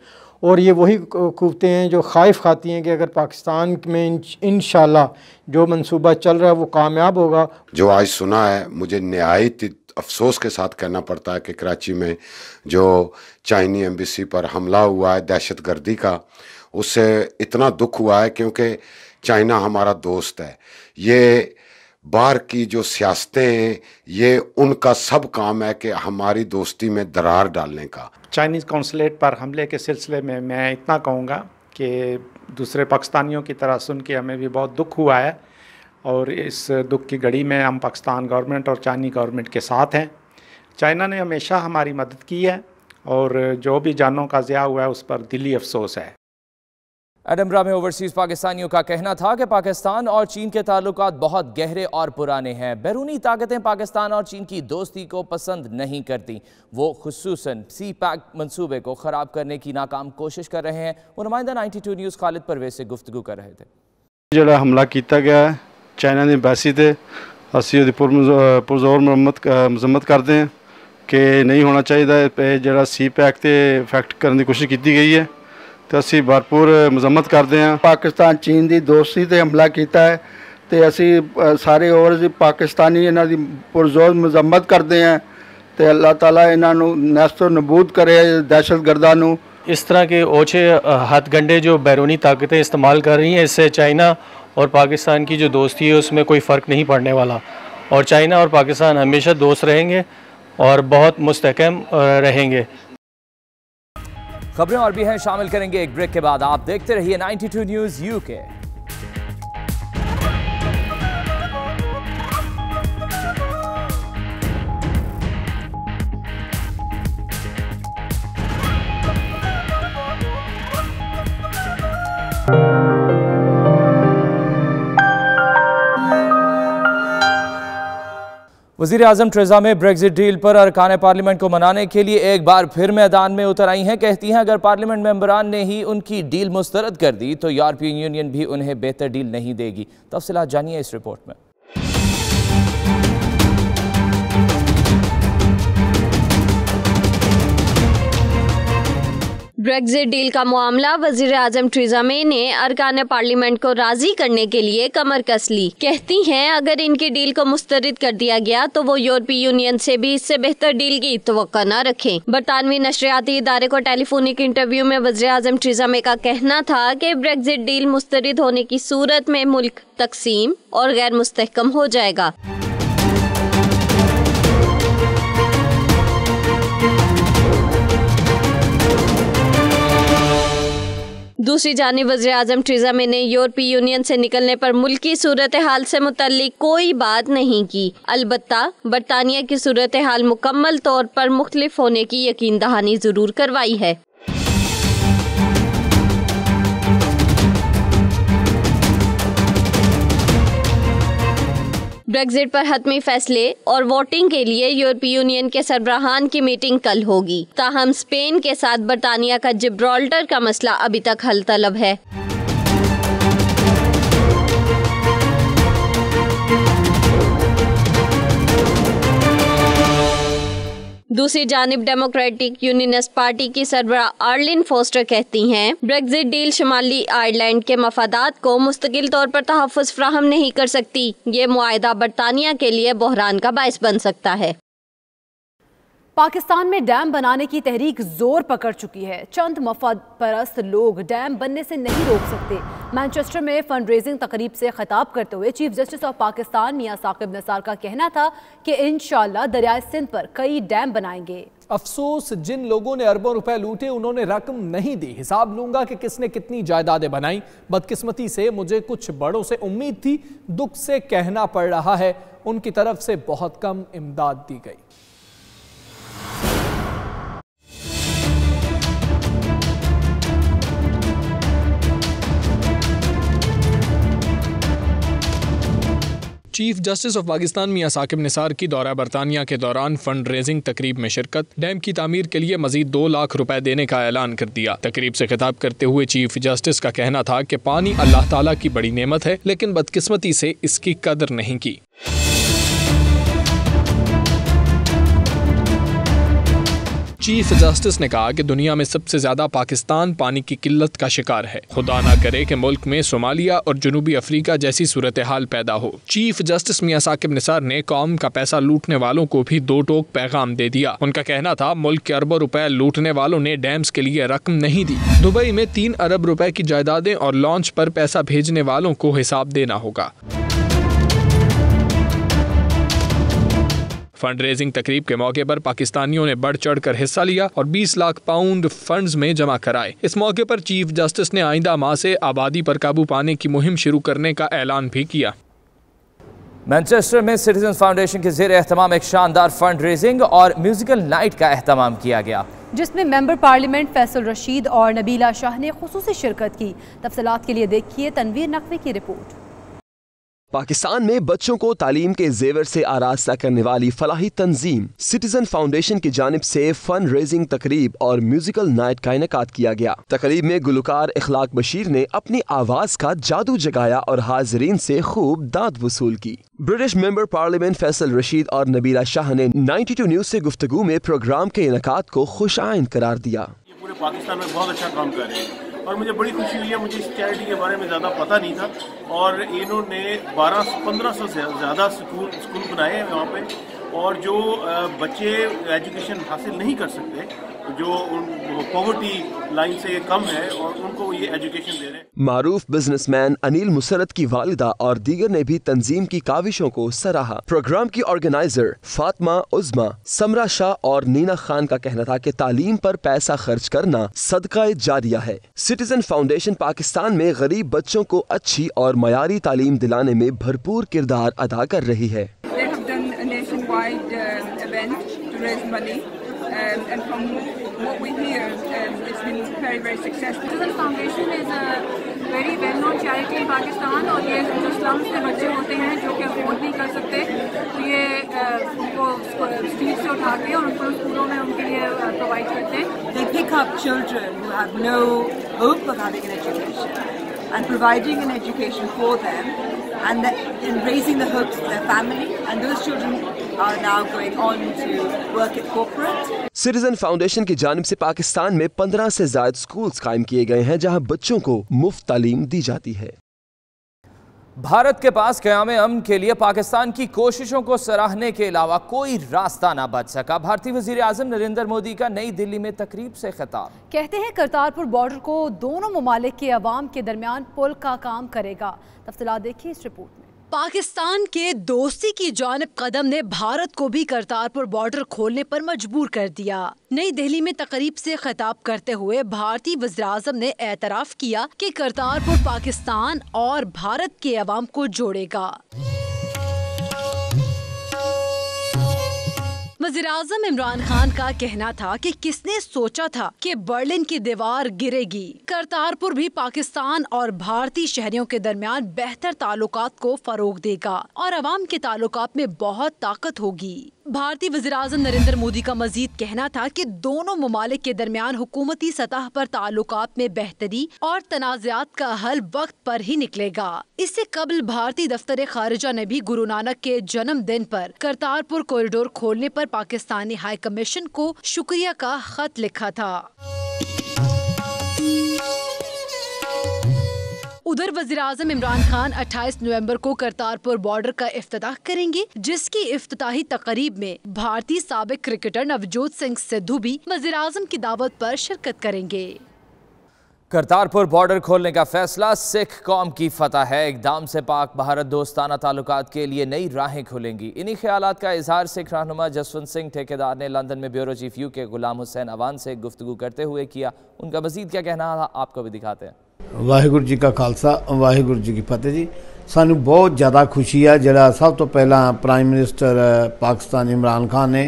और ये वही कुव्वतें हैं जो ख़ाइफ खाती हैं कि अगर पाकिस्तान में इंशाल्लाह जो मंसूबा चल रहा है वो कामयाब होगा। जो आज सुना है, मुझे नहायत अफसोस के साथ कहना पड़ता है कि कराची में जो चाइनी एम्बेसी पर हमला हुआ है दहशतगर्दी का, उससे इतना दुख हुआ है क्योंकि चाइना हमारा दोस्त है। ये बाहर की जो सियासतें हैं, ये उनका सब काम है कि हमारी दोस्ती में दरार डालने का। चाइनीज़ कौंसलेट पर हमले के सिलसिले में मैं इतना कहूँगा कि दूसरे पाकिस्तानियों की तरह सुन के हमें भी बहुत दुख हुआ है, और इस दुख की घड़ी में हम पाकिस्तान गवर्नमेंट और चाइनी गवर्नमेंट के साथ हैं। चाइना ने हमेशा हमारी मदद की है, और जो भी जानों का ज़िया हुआ है उस पर दिली अफसोस है। एडनबरा में ओवरसीज पाकिस्तानियों का कहना था कि पाकिस्तान और चीन के ताल्लुकात बहुत गहरे और पुराने हैं। बैरूनी ताकतें पाकिस्तान और चीन की दोस्ती को पसंद नहीं करती। वो खुसूसन सी पैक मंसूबे को ख़राब करने की नाकाम कोशिश कर रहे हैं। वो नुमाइंदा 92 न्यूज़ खालिद परवेज से गुफ्तगू कर रहे थे। ਜਿਹੜਾ हमला किया गया है चाइना की एम्बेसी से, ਅਸੀਂ ਉਹਦੀ पुरजोर मजम्मत करते हैं कि नहीं होना चाहिए। ਜਿਹੜਾ सी पैक से इफेक्ट करने की कोशिश की गई है, तो ਅਸੀਂ भरपूर मजम्मत करते हैं। पाकिस्तान चीन की दोस्ती से हमला किया है, तो ਅਸੀਂ सारे ओवरसीज पाकिस्तानी इन्हां दी पुरजोर मजम्मत करते हैं, तो अल्लाह ताला इन्हां नूं नैस्तो नबूद करे दहशतगर्दां नूं। इस तरह के ओछे हथगंडे जो बैरूनी ताकतें इस्तेमाल कर रही हैं, इससे चाइना और पाकिस्तान की जो दोस्ती है उसमें कोई फ़र्क नहीं पड़ने वाला, और चाइना और पाकिस्तान हमेशा दोस्त रहेंगे और बहुत मुस्तहकम रहेंगे। खबरें और भी हैं, शामिल करेंगे एक ब्रेक के बाद। आप देखते रहिए 92 न्यूज़ यूके। वज़ीर आज़म ट्रेज़ा में ब्रेक्जिट डील पर अरकान पार्लियामेंट को मनाने के लिए एक बार फिर मैदान में उतर आई हैं। कहती हैं अगर पार्लियामेंट मेंबरान ने ही उनकी डील मुस्तरद कर दी तो यूरोपियन यूनियन भी उन्हें बेहतर डील नहीं देगी। तफसीलात जानिए इस रिपोर्ट में। ब्रेक्जिट डील का मामला वज़ीर आज़म ट्रेज़ा मे ने अरकान पार्लियामेंट को राजी करने के लिए कमर कस ली। कहती हैं अगर इनकी डील को मुस्तरद कर दिया गया तो वो यूरोपीय यूनियन से भी इससे बेहतर डील की तवक्को न रखें। बरतानवी नशरियाती इदारे को टेलीफोनिक इंटरव्यू में वज़ीर आज़म ट्रेज़ा मे का कहना था कि ब्रेक्जिट डील मुस्तरद होने की सूरत में मुल्क तकसीम और गैर मुस्तहकम हो जाएगा। दूसरी जानिब वज़ीर आज़म ट्रेज़ा मे ने यूरोपीय यूनियन से निकलने पर मुल्क की सूरत हाल से मुतल्लिक कोई बात नहीं की। अलबत्ता बरतानिया की सूरत हाल मुकम्मल तौर पर मुख्तलिफ होने की यकीन दहानी जरूर करवाई है। ब्रेक्जिट पर हतमी फैसले और वोटिंग के लिए यूरोपीय यूनियन के सरबराहान की मीटिंग कल होगी। ताहम स्पेन के साथ बर्तानिया का जिब्राल्टर का मसला अभी तक हल तलब है। दूसरी जानिब डेमोक्रेटिक यूनियनिस्ट पार्टी की सरबराह आर्लिन फोस्टर कहती हैं, ब्रेक्जिट डील शुमाली आयरलैंड के मफादात को मुस्तकिल तौर पर तहफ़्फ़ुज़ फ्राहम नहीं कर सकती। ये मुआहदा बरतानिया के लिए बहरान का बाइस बन सकता है। पाकिस्तान में डैम बनाने की तहरीक जोर पकड़ चुकी है। चंद मफाद परस्त लोग डैम बनने से नहीं रोक सकते। मैनचेस्टर में फंड रेजिंग तकरीब से खिताब करते हुए चीफ जस्टिस ऑफ पाकिस्तान मियां साकिब निसार का कहना था कि इंशाअल्लाह दरियाए सिंध पर कई डैम बनाएंगे। अफसोस, जिन लोगों ने अरबों रुपए लूटे उन्होंने रकम नहीं दी। हिसाब लूंगा कि किसने कितनी जायदादें बनाई। बदकिस्मती से मुझे कुछ बड़ों से उम्मीद थी, दुख से कहना पड़ रहा है उनकी तरफ से बहुत कम इमदाद दी गई। चीफ जस्टिस ऑफ पाकिस्तान मियां साकिब निसार की दौरा बरतानिया के दौरान फंड रेजिंग तकरीब में शिरकत, डैम की तामीर के लिए मजीद 2 लाख रुपए देने का ऐलान कर दिया। तकरीब से खिताब करते हुए चीफ जस्टिस का कहना था कि पानी अल्लाह ताला की बड़ी नेमत है, लेकिन बदकिस्मती से इसकी कदर नहीं की। चीफ जस्टिस ने कहा कि दुनिया में सबसे ज्यादा पाकिस्तान पानी की किल्लत का शिकार है। खुदा ना करे कि मुल्क में सोमालिया और जनूबी अफ्रीका जैसी सूरत हाल पैदा हो। चीफ जस्टिस मियां साकिब निसार ने कौम का पैसा लूटने वालों को भी 2 टोक पैगाम दे दिया। उनका कहना था, मुल्क के अरबों रुपए लूटने वालों ने डैम्स के लिए रकम नहीं दी। दुबई में 3 अरब रुपए की जायदादें और लॉन्च पर पैसा भेजने वालों को हिसाब देना होगा। फंड रेजिंग तकरीब के मौके पर पाकिस्तानियों ने बढ़ चढ़ कर हिस्सा लिया और 20 लाख पाउंड फंड्स में जमा कराए। इस मौके पर चीफ जस्टिस ने आइंदा माह से आबादी पर काबू पाने की मुहिम शुरू करने का ऐलान भी किया। मैनचेस्टर में सिटीजन फाउंडेशन के ज़ेर एहतमाम एक शानदार फंड रेजिंग और म्यूजिकल नाइट का एहतमाम किया गया, जिसमें मेंबर पार्लियामेंट फैसल रशीद और नबीला शाह ने खुसूसी शिरकत की। तफसीलात के लिए देखिए तनवीर नकवी की रिपोर्ट। पाकिस्तान में बच्चों को तालीम के जेवर से आरास्ता करने वाली फलाही तंजीम सिटीजन फाउंडेशन की जानिब से फंड रेजिंग तकरीब और म्यूजिकल नाइट का इनेकाद किया गया। तकरीब में गुलकार इखलाक बशीर ने अपनी आवाज का जादू जगाया और हाजरीन से खूब दाद वसूल की। British member parliament Faisal Rashid और नबीला शाह ने 92 न्यूज से गुफ्तगू में प्रोग्राम के इनेकाद को खुशाइन करार दिया। पूरे पाकिस्तान में बहुत अच्छा काम कर रहे हैं और मुझे बड़ी खुशी हुई है। मुझे इस चैरिटी के बारे में ज़्यादा पता नहीं था और इन्होंने 1200-1500 से ज़्यादा स्कूल बनाए हैं वहाँ पे, और जो बच्चे एजुकेशन हासिल नहीं कर सकते, जो पॉवर्टी लाइन से कम है, और उनको ये एजुकेशन दे रहे हैं। मारूफ बिजनेसमैन अनिल मुसरत की वालिदा और दीगर ने भी तंजीम की काविशों को सराहा। प्रोग्राम की ऑर्गेनाइजर फातिमा उज़मा, समरा शाह और नीना खान का कहना था कि तालीम पर पैसा खर्च करना सदका जारिया है। सिटीजन फाउंडेशन पाकिस्तान में गरीब बच्चों को अच्छी और मयारी तालीम दिलाने में भरपूर किरदार अदा कर रही है। And from what we hear, it's been very, very successful. Citizen Foundation is a very well-known charity in Pakistan, और ये जो slums के बच्चे होते हैं जो कि अफोर्ड नहीं कर सकते, तो ये उनको स्ट्रीट से उठा के और उनको स्कूलों में उनके लिए प्रोवाइड करते हैं। They pick up children who have no hope of having an education and providing an education for them, and raising the hopes of their family, and those children are now going on to work at corporate. Citizen foundation की जानिब से पाकिस्तान में 15 से ज्यादा स्कूल्स कायम किए गए हैं जहां बच्चों को मुफ्त तालीम दी जाती है। भारत के पास क़याम अमन के लिए पाकिस्तान की कोशिशों को सराहने के अलावा कोई रास्ता ना बच सका। भारतीय वज़ीर आज़म नरेंद्र मोदी का नई दिल्ली में तकरीब से खिताब। कहते हैं करतारपुर बॉर्डर को दोनों ममालिक के अवाम के दरमियान पुल का काम करेगा। तफसीलात देखिए इस रिपोर्ट में। पाकिस्तान के दोस्ती की जानिब कदम ने भारत को भी करतारपुर बॉर्डर खोलने पर मजबूर कर दिया। नई दिल्ली में तकरीब से खिताब करते हुए भारतीय वज़ीर-ए-आज़म ने एतराफ़ किया कि करतारपुर पाकिस्तान और भारत के अवाम को जोड़ेगा। वज़ीर-ए-आज़म इमरान खान का कहना था कि किसने सोचा था कि बर्लिन की दीवार गिरेगी। करतारपुर भी पाकिस्तान और भारतीय शहरियों के दरमियान बेहतर ताल्लुकात को फरोग देगा और अवाम के ताल्लुकात में बहुत ताकत होगी। भारतीय वज़ीर-ए-आज़म नरेंद्र मोदी का मजीद कहना था कि दोनों ममालिक के दरमियान हुकूमती सतह पर ताल्लुकात में बेहतरी और तनाज़ात का हल वक्त पर ही निकलेगा। इससे कबल भारतीय दफ्तर खारिजा ने भी गुरु नानक के जन्मदिन पर करतारपुर कॉरिडोर खोलने पर पाकिस्तानी हाई कमीशन को शुक्रिया का खत लिखा था। उधर वज़ीर-ए-आज़म इमरान खान 28 नवंबर को करतारपुर बॉर्डर का इफ्तिताह करेंगे, जिसकी इफ्तिताही तकरीब में भारतीय साबिक क्रिकेटर नवजोत सिंह सिद्धू भी वज़ीर-ए-आज़म की दावत पर शिरकत करेंगे। करतारपुर बॉर्डर खोलने का फैसला सिख कौम की फतह है। इक़दाम से पाक भारत दोस्ताना ताल्लुकात के लिए नई राहें खुलेंगी। इन्हीं ख्यालात का इजहार सिख रहनुमा जसवंत सिंह ठेकेदार ने लंदन में bureau chief UK Ghulam Hussain Awan से गुफ्तगू करते हुए किया। उनका मजीद क्या कहना था आपको भी दिखाते हैं। वाहिगुरू जी का खालसा वाहिगुरू जी की फतेह जी। सानू बहुत ज़्यादा खुशी है जिहड़ा सब तो पहला प्राइम मिनिस्टर पाकिस्तान इमरान खान ने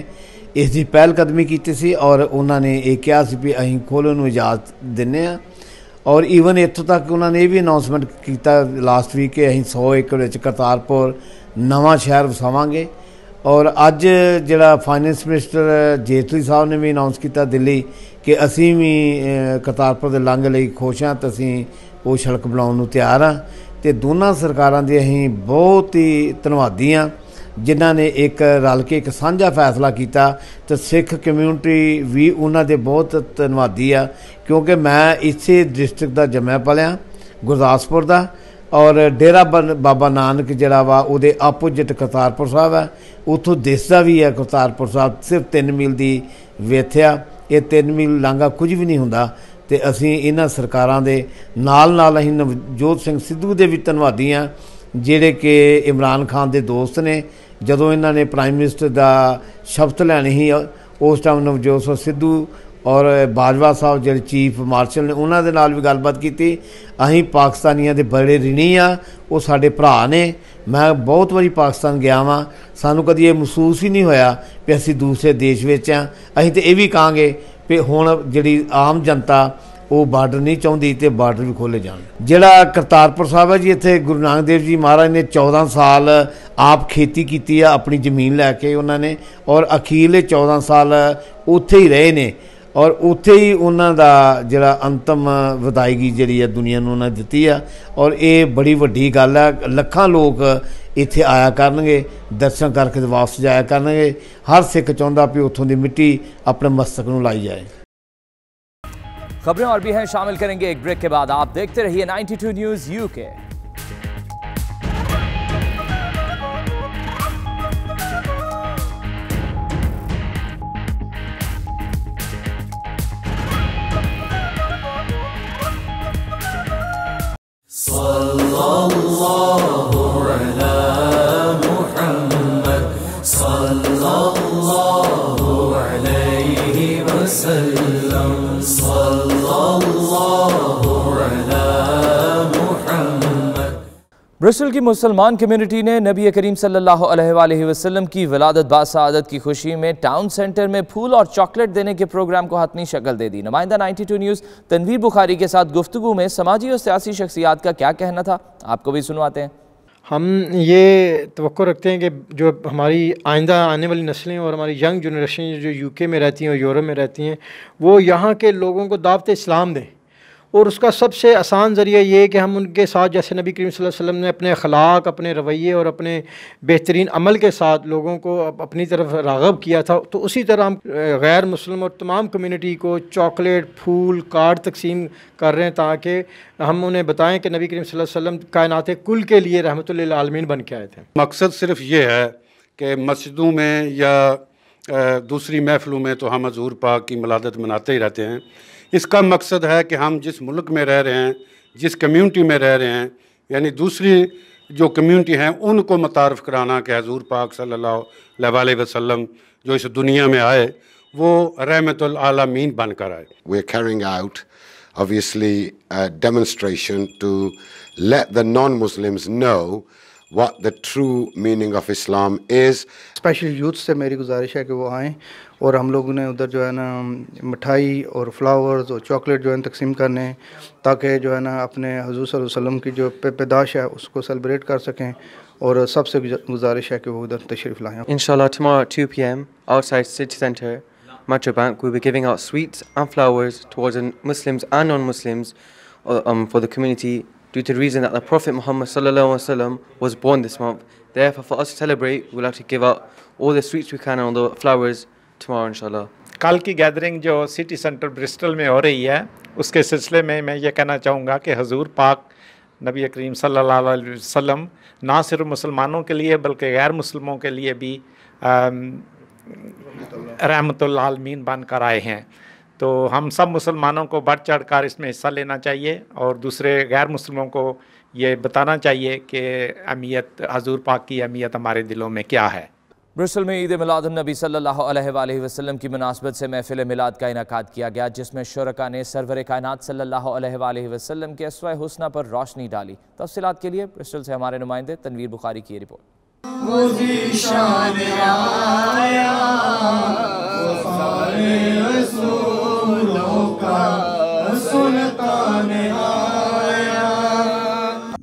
इसकी पहलकदमी की सी और उन्होंने ये कहा सी भी असीं खोलण नूं इजाज़त दिंदे आ और ईवन इत्थों तक उन्होंने ये भी अनाउंसमेंट किया लास्ट वीक कि असीं 100 एकड़ विच करतारपुर नवां शहर वसावांगे और अज जिहड़ा फाइनेंस मिनिस्टर जेटली साहब ने भी अनाउंस किया दिल्ली कि असीं भी करतारपुर दे लांघे लई खुश हाँ तो असीं वो सड़क बनाउण नूं तैयार हाँ तो दोनों सरकारां दे असीं बहुत ही धन्नवादी हाँ जिन्हां ने एक रल के एक साझा फैसला किया तो सिख कम्यूनिटी भी उन्हां दे बहुत धन्नवादी आ क्योंकि मैं इसे डिस्ट्रिक्ट दा जम्मिया पलिया गुरदासपुर दा और डेरा बाबा नानक जिहड़ा वा उहदे अपोजिट करतारपुर साहब है उत्थों दिसदा भी है करतारपुर साहब सिर्फ 3 मील की विथ आ ये 3 मील लांघा कुछ भी नहीं हुंदा ते असीं इन्हां सरकारां दे नाल असीं नवजोत सिंह सिद्धू दे भी धन्नवादी हाँ जिहड़े कि इमरान खान दे दोस्त ने जदों इन्हां ने प्राइम मिनिस्टर दा शपथ लैनी ही उस टाइम नवजोत सिंह सिद्धू और बाजवा साहब जो चीफ मार्शल ने उन्होंने नाल भी गलबात की। असीं पाकिस्तानियों के बड़े ऋणी हाँ वो साडे भरा ने। मैं बहुत बारी पाकिस्तान गया वां सानू कदी ये महसूस ही नहीं होया कि असीं दूसरे देश विच हाँ। असीं तो यह भी कहांगे कि हुण जिहड़ी आम जनता वो बार्डर नहीं चाहती तो बार्डर भी खोले जान। जिहड़ा करतारपुर साहब है जी इत्थे गुरु नानक देव जी महाराज ने 14 साल आप खेती की अपनी जमीन लैके उन्होंने और अखीरले 14 साल उत्थे ही रहे ने और उत्थे ही उन्हां दा जिहड़ा अंतम विदायगी जिहड़ी है दुनिया नूं उन्हां दित्ती है और ये बड़ी वड्डी गल है। लखां लोग इत्थे आया करनगे दर्शन करके वापस जाया करनगे। हर सिख चाहुंदा भी उत्थों दी मिट्टी अपने मस्तक नूं लाई जाए। खबरें और भी हैं शामिल करेंगे एक ब्रेक के बाद। आप देखते रहिए 92 न्यूज़ यूके। ब्रिस्टल की मुसलमान कम्युनिटी ने नबी करीम सल्लल्लाहु अलैहि वसल्लम की विलादत बासआदत की खुशी में टाउन सेंटर में फूल और चॉकलेट देने के प्रोग्राम को हतमी शक्ल दे दी। नुमाइंदा 92 न्यूज़ तनवीर बुखारी के साथ गुफ्तगू में समाजी और सियासी शख्सियात का क्या कहना था आपको भी सुनवाते हैं। हम ये तवक्को रखते हैं कि जो हमारी आइंदा आने वाली नस्लें और हमारी यंग जनरेशन जो यूके में रहती हैं और यूरोप में रहती हैं वो यहाँ के लोगों को दावत इस्लाम दें और उसका सबसे आसान ज़रिया ये है कि हम उनके साथ जैसे नबी करीम सल्लल्लाहु अलैहि वसल्लम ने अपने अखलाक अपने रवैये और अपने बेहतरीन अमल के साथ लोगों को अपनी तरफ राग़ब किया था तो उसी तरह हम गैर मुस्लिम और तमाम कम्युनिटी को चॉकलेट फूल कार्ड तकसीम कर रहे हैं ताकि हम उन्हें बताएं कि नबी करीम सल्लल्लाहु अलैहि वसल्लम कायनात कुल के लिए रहमतुल लिल आलमीन बन के आए थे। मकसद सिर्फ ये है कि मस्जिदों में या दूसरी महफिलों में तो हम हजूर पाक की मिलादत मनाते ही रहते हैं। इसका मकसद है कि हम जिस मुल्क में रह रहे हैं जिस कम्यूनिटी में रह रहे हैं यानी दूसरी जो कम्यूनिटी हैं उनको मुतारफ़ कराना कि हजूर पाक सल्लल्लाहु अलैहि वसल्लम जो इस दुनिया में आए वो रहमतुल आलमीन बनकर आए। We are carrying out obviously a demonstration to let the non-Muslims know what the true meaning of Islam is. Special youth से मेरी गुजारिश है कि वो आएँ और हम लोगों ने उधर जो है ना मिठाई और फ्लावर्स और चॉकलेट जो है तकसीम करने, ताकि जो है ना अपने हुज़ूर सल्लल्लाहु अलैहि वसल्लम की जो पैदाइश है उसको सेलिब्रेट कर सकें, और सबसे गुजारिश है कि वो उधर तशरीफ़ लाएँ। Inshallah, tomorrow at 2 p.m. outside City Centre, Metro Bank, we'll be giving out sweets and flowers towards Muslims and non-Muslims for the community, due to the reason that the Prophet Muhammad sallallahu alaihi wasallam was born this month. Therefore, for us to celebrate, we'll have to give out all the sweets we can and all the flowers tomorrow, inshallah. कल की गैदरिंग जो सिटी सेंटर ब्रिस्टल में हो रही है, उसके सिलसिले में मैं ये कहना चाहूँगा कि हुज़ूर पाक नबी करीम सल्लल्लाहु अलैहि वसल्लम ना सिर्फ मुसलमानों के लिए बल्कि गैर मुस्लिमों के लिए भी रहमतुल आलमीन बनकर आए हैं। तो हम सब मुसलमानों को बढ़ चढ़ कर इसमें हिस्सा लेना चाहिए और दूसरे गैर मुस्लिमों को ये बताना चाहिए कि अहमियत हुज़ूर पाक की अहमियत हमारे दिलों में क्या है। ब्रिस्टल में ईद मिलादुन्नबी सल्लल्लाहु अलैहि वसल्लम की मुनासबत से महफिल मिलाद का इनेकाद किया गया, जिसमें शुरका ने सरवर कायनात सल्लल्लाहु अलैहि वसल्लम के अस्वा हुस्ना पर रोशनी डाली। तफसीलात के लिए ब्रिस्टल से हमारे नुमाइंदे तनवीर बुखारी की रिपोर्ट।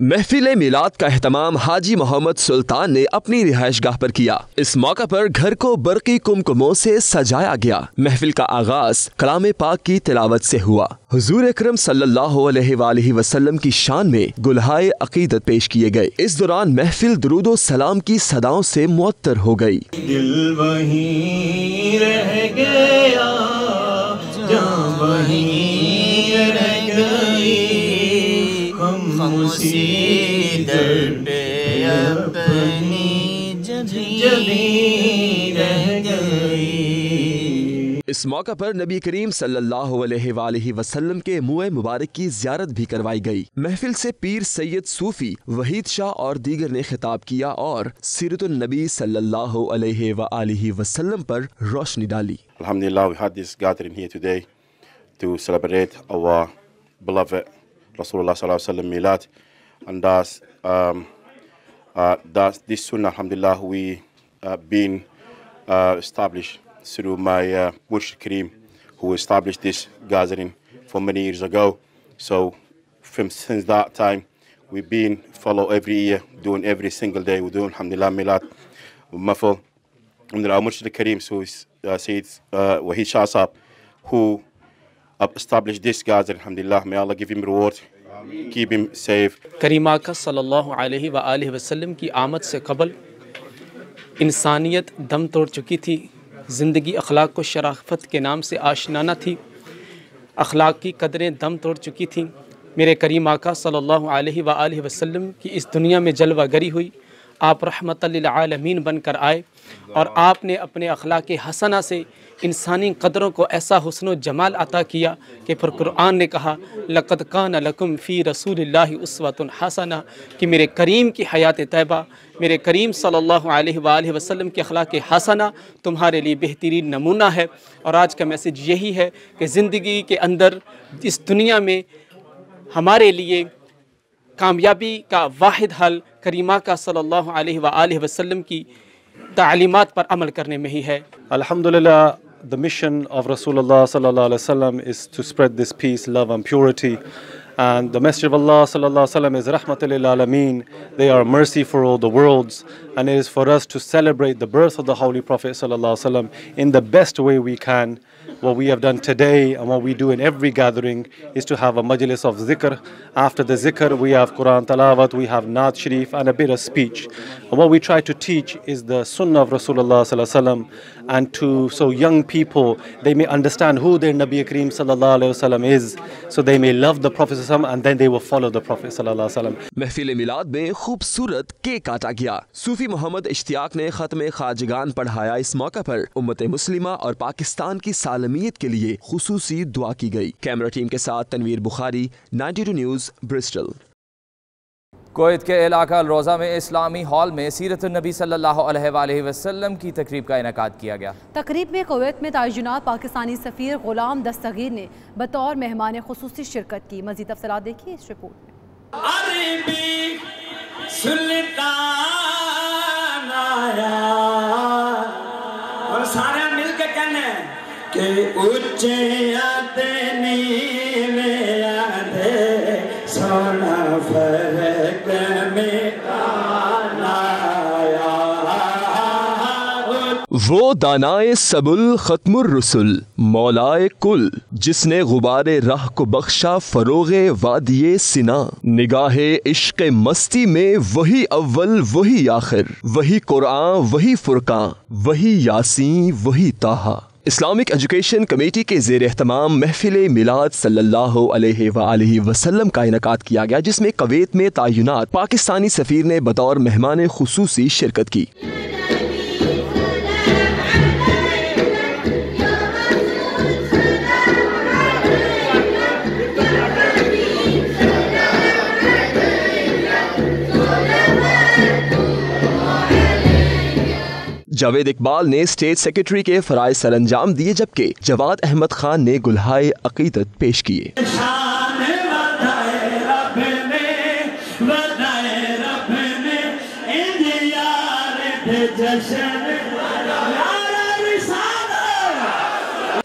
महफिल मिलाद का एहतमाम हाजी मोहम्मद सुल्तान ने अपनी रिहाइशगाह पर किया। इस मौका पर घर को बरकी कुमकुमों से सजाया गया। महफिल का आगाज कलाम पाक की तिलावत से हुआ। हुजूर अकरम सल्लल्लाहु अलैहि वसल्लम की शान में गुलहाए अकीदत पेश किए गए। इस दौरान महफिल दुरूदो सलाम की सदाओं से मुअत्तर हो गई। दिल वहीं रह गया, जान वहीं रह गई, हम उसी दर पे अपनी जबी रह गई। इस मौका पर नबी करीम सल्लल्लाहु अलैहि वसल्लम के मुए मुबारक की ज़ियारत भी करवाई गई। महफिल से पीर सैयद सूफी वहीद शाह और दीगर ने खिताब किया और सीरतुन नबी सल्लल्लाहु अलैहि वसल्लम पर रोशनी डाली। Alhamdulillah, we had this gathering here today to celebrate our beloved Rasulullah sallallahu alaihi wasallam milad, and that's this sunnah, alhamdulillah, we been established through my Murshid Kareem, who established this gathering for many years ago. So since that time, we've been follow every year, doing every single day. We're doing alhamdulillah milad, mafal. Alhamdulillah, Murshid Kareem, so Sayyid Wahid Shah Sahab, who established this gathering, alhamdulillah, may Allah give him reward, keep him safe. करीम आका सल्लल्लाहु अलैहि वसल्लम की आमद से कबल इंसानियत दम तोड़ चुकी थी। ज़िंदगी अखलाक को शराफत के नाम से आशना न थी। अखलाक की कदरें दम तोड़ चुकी थीं। मेरे करीम आका सल्लल्लाहु अलैहि वसल्लम की इस दुनिया में जलवागरी हुई। आप रहमतल लिल आलमीन बनकर आए और आपने अपने अखलाक हसना से इंसानी कदरों को ऐसा हुस्न जमाल अता किया कि फिर कुरान ने कहा लक़द कान लकुम फ़ी रसूलिल्लाहि उस्वतुन हसना, कि मेरे करीम की हयात तैयबा, मेरे करीम सल्लल्लाहु अलैहि वसल्लम के अखलाक हसना तुम्हारे लिए बेहतरीन नमूना है। और आज का मैसेज यही है कि ज़िंदगी के अंदर इस दुनिया में हमारे लिए कामयाबी का वाहिद हल करीमा का सल्लल्लाहु अलैहि वसल्लम की तालीमात पर अमल करने में ही है। Alhamdulillah, the mission of Rasulullah sallallahu alaihi wasallam is to spread this peace, love and purity. And the Messenger of Allah sallallahu alaihi wasallam is rahmatul lil alameen. They are mercy for all the worlds, and it is for us to celebrate the birth of the Holy Prophet sallallahu alaihi wasallam in the best way we can. What we have done today and what we do in every gathering is to have a majlis of zikr. After the zikr, we have Quran talawat, we have Naat Sharif and a bit of speech. And what we try to teach is the sunnah of Rasulullah sallallahu alaihi wasallam, and so young people, they may understand who their Nabi Kareem sallallahu alaihi wasallam is, so they may love the Prophet sallallahu alaihi wasallam and then they will follow the Prophet sallallahu alaihi wasallam. महफिल मिलाद में खूबसूरत केक काटा गया। सूफी मोहम्मद इश्तियाक ने खत्म खाजगान पढ़ाया। इस मौका पर उम्मत मुस्लिमा और पाकिस्तान की सालमियत के लिए खुसूसी दुआ की गई। कैमरा टीम के साथ Tanveer Bukhari, 92 news, Bristol. Kuwait के इलाका अल रोज़ा में इस्लामी हॉल में सीरतुन नबी सल्लल्लाहु अलैहि वसल्लम की तकरीब का इनेकाद किया गया। तकरीब में कुवैत में तैनात पाकिस्तानी सफ़ीर गुलाम दस्तगीर ने बतौर मेहमान खुसूसी शिरकत की। मज़ीद तफ़सीलात देखिए इस रिपोर्ट में। ऊंचे आते नीवे आधे सोना फर्क में आया। वो दानाए सबुल खत्मुर रसुल मौलाए कुल, जिसने गुबारे राह को बख्शा फरोगे वादिये सिना। निगाहे इश्क मस्ती में वही अव्वल वही आखिर, वही कुरान वही फुरकान वही यासीन वही ताहा। इस्लामिक एजुकेशन कमेटी के ज़ेर एहतमाम महफिल मिलाद सल्लल्लाहु अलैहि वसल्लम का इनकाद किया गया, जिसमें कुवैत में तैनात पाकिस्तानी सफ़ीर ने बतौर मेहमान खुसूसी शिरकत की। जावेद इकबाल ने स्टेट सेक्रेटरी के फराइज सरअंजाम दिए, जबकि जवाद अहमद खान ने गुलहाए अकीदत पेश किए।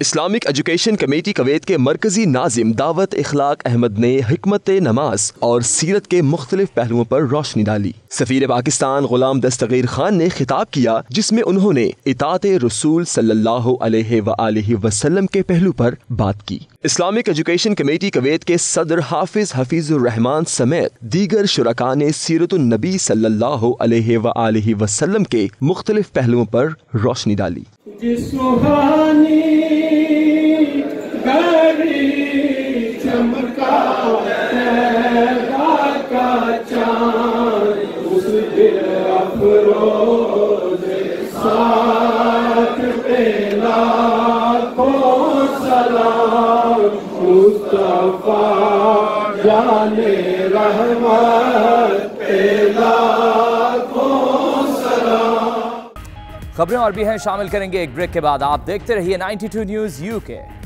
इस्लामिक एजुकेशन कमेटी कुवैत के मरकजी नाजिम दावत इखलाक अहमद ने हिकमत नमाज और सीरत के मुख्तलिफ पहलुओं पर रोशनी डाली। सफीर पाकिस्तान गुलाम दस्तगीर खान ने खिताब किया, जिसमें उन्होंने इताअत रसूल सल्लल्लाहु अलैहि वसल्लम के पहलू पर बात की। इस्लामिक एजुकेशन कमेटी कुवैत के सदर हाफिज हफीजुर रहमान समेत दीगर शुरका ने सीरतुन नबी सल्लल्लाहु अलैहि वसल्लम के मुख्तलिफ पहलुओं पर रोशनी डाली। चमका का चांद उस दिल अफरोज साथ पे लाखों सलाम मुस्तफा जाने रहमत पे लाखों सलाम। खबरें और भी हैं, शामिल करेंगे एक ब्रेक के बाद। आप देखते रहिए 92 न्यूज़ यूके।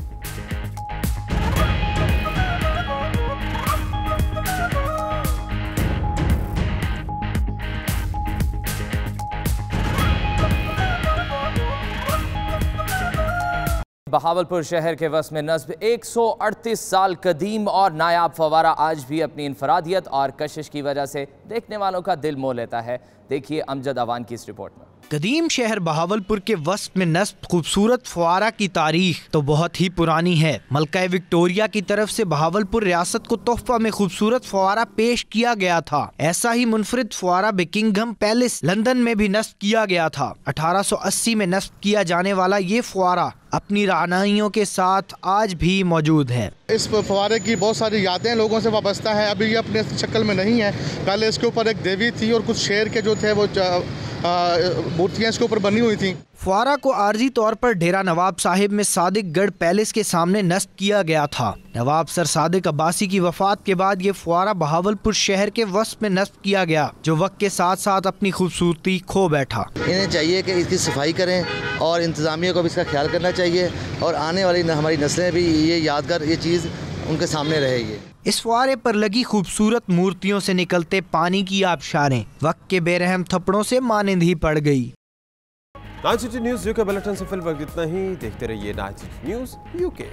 बहावलपुर शहर के वस में नस्ब 138 साल कदीम और नायाब फवारा आज भी अपनी इनफरादियत और कशिश की वजह से देखने वालों का दिल मोह लेता है। देखिए अमजद अवान की इस रिपोर्ट में। कदीम शहर बहावलपुर के वस्त में नस्ब खूबसूरत फुआरा की तारीख तो बहुत ही पुरानी है। मलका विक्टोरिया की तरफ से बहावलपुर रियासत को तोहफा में खूबसूरत फुआरा पेश किया गया था। ऐसा ही मुनफरिद फुआरा बिकिंघम पैलेस लंदन में भी नस्ब किया गया था। 1880 में नस्ब किया जाने वाला ये फुआरा अपनी रानाइयों के साथ आज भी मौजूद है। इस फवारे की बहुत सारी यादें लोगों से वाबस्ता है। अभी ये अपने शक्ल में नहीं है। पहले इसके ऊपर एक देवी थी और कुछ शेर के जो थे वो मूर्तियाँ इसके ऊपर बनी हुई थी। फुआरा को आर्जी तौर पर डेरा नवाब साहिब में सादिक गढ़ पैलेस के सामने नस्ब किया गया था। नवाब सर सादिक अब्बासी की वफात के बाद ये फुआरा बहावलपुर शहर के वस्त में नस्ब किया गया, जो वक्त के साथ साथ अपनी खूबसूरती खो बैठा। इन्हें चाहिए कि इसकी सफाई करें और इंतज़ामिया को भी इसका ख्याल करना चाहिए और आने वाली हमारी नस्लें भी ये यादगार ये चीज़ उनके सामने रहेगी। इस फुआरे पर लगी खूबसूरत मूर्तियों से निकलते पानी की आबशारें वक्त के बेरहम थप्पड़ों से मानिंद ही पड़ गई। 92 न्यूज़ यूके बुलेटिन से फिलहाल इतना ही। देखते रहिए 92 न्यूज़ यूके।